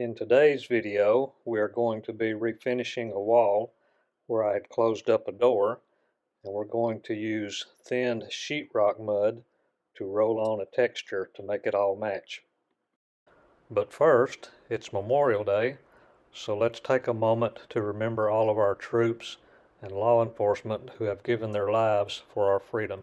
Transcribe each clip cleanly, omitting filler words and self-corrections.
In today's video, we are going to be refinishing a wall where I had closed up a door, and we're going to use thinned sheetrock mud to roll on a texture to make it all match. But first, it's Memorial Day, so let's take a moment to remember all of our troops and law enforcement who have given their lives for our freedom.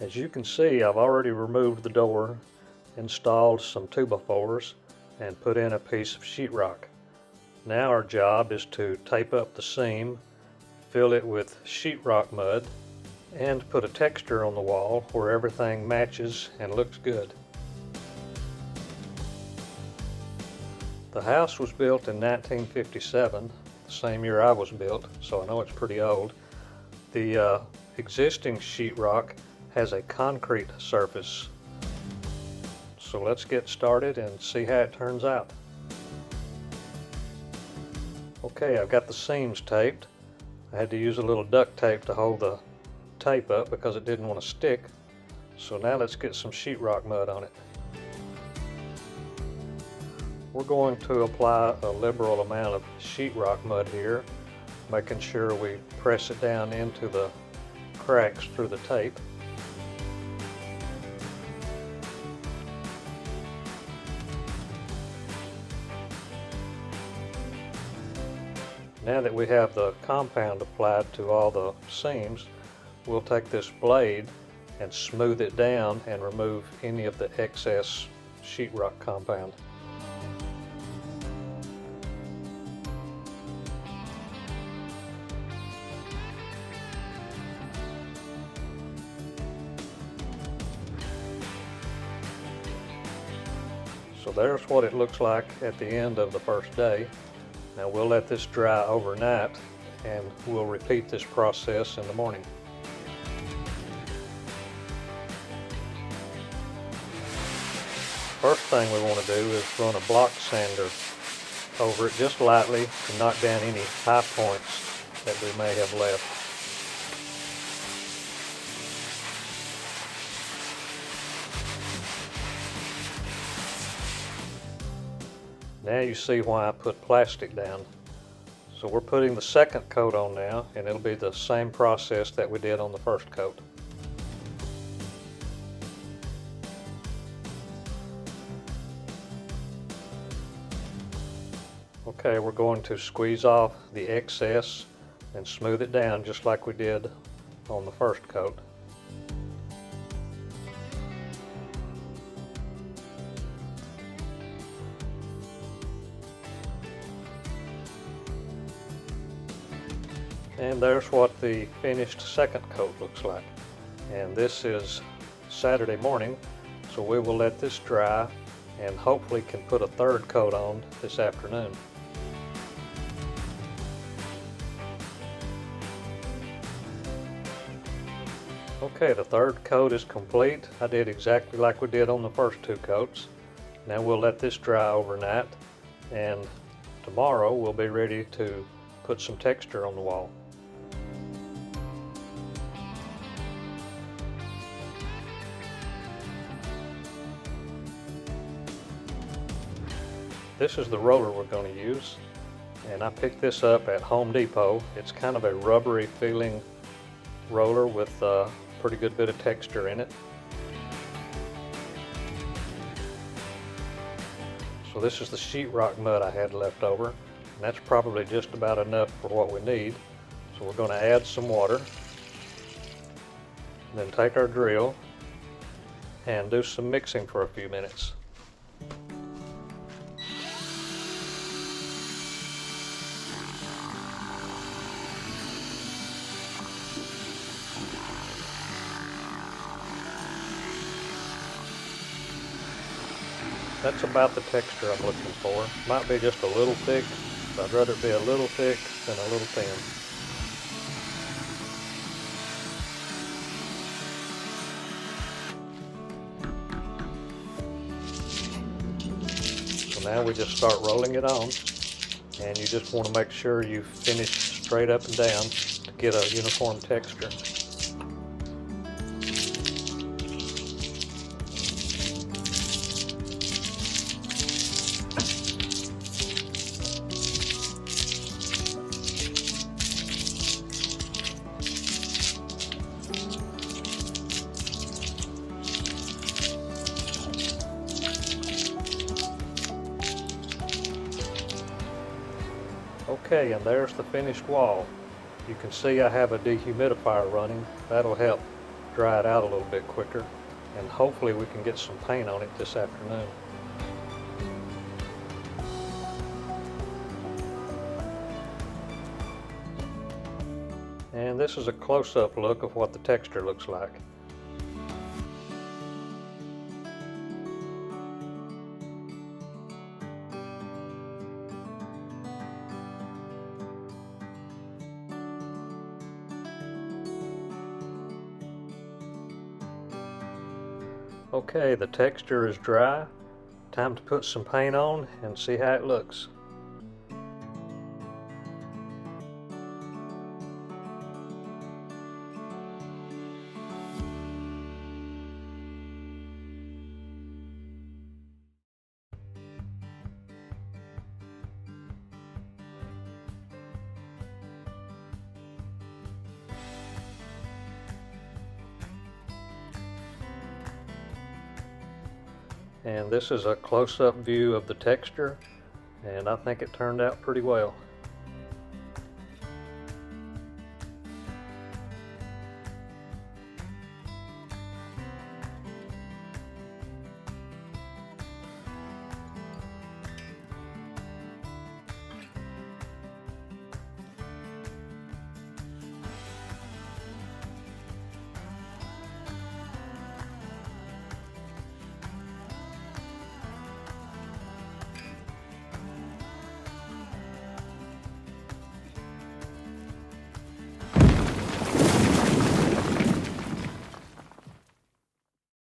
As you can see, I've already removed the door, installed some 2x4s, and put in a piece of sheetrock. Now our job is to tape up the seam, fill it with sheetrock mud, and put a texture on the wall where everything matches and looks good. The house was built in 1957, the same year I was built, so I know it's pretty old. The existing sheetrock has a concrete surface. So let's get started and see how it turns out. Okay, I've got the seams taped. I had to use a little duct tape to hold the tape up because it didn't want to stick. So now let's get some sheetrock mud on it. We're going to apply a liberal amount of sheetrock mud here, making sure we press it down into the cracks through the tape. Now that we have the compound applied to all the seams, we'll take this blade and smooth it down and remove any of the excess sheetrock compound. So there's what it looks like at the end of the first day. Now we'll let this dry overnight and we'll repeat this process in the morning. First thing we want to do is run a block sander over it just lightly to knock down any high points that we may have left. Now you see why I put plastic down. So we're putting the second coat on now, and it'll be the same process that we did on the first coat. Okay, we're going to squeeze off the excess and smooth it down just like we did on the first coat. And there's what the finished second coat looks like. And this is Saturday morning, so we will let this dry and hopefully can put a third coat on this afternoon. Okay, the third coat is complete. I did exactly like we did on the first two coats. Now we'll let this dry overnight, and tomorrow we'll be ready to put some texture on the wall. This is the roller we're going to use, and I picked this up at Home Depot. It's kind of a rubbery feeling roller with a pretty good bit of texture in it. So this is the sheetrock mud I had left over, and that's probably just about enough for what we need. So we're going to add some water, then take our drill and do some mixing for a few minutes. That's about the texture I'm looking for. Might be just a little thick, but I'd rather it be a little thick than a little thin. So now we just start rolling it on, and you just want to make sure you finish straight up and down to get a uniform texture. Okay, and there's the finished wall. You can see I have a dehumidifier running. That'll help dry it out a little bit quicker, and hopefully we can get some paint on it this afternoon. And this is a close-up look of what the texture looks like. Okay, the texture is dry. Time to put some paint on and see how it looks. And this is a close-up view of the texture, and I think it turned out pretty well.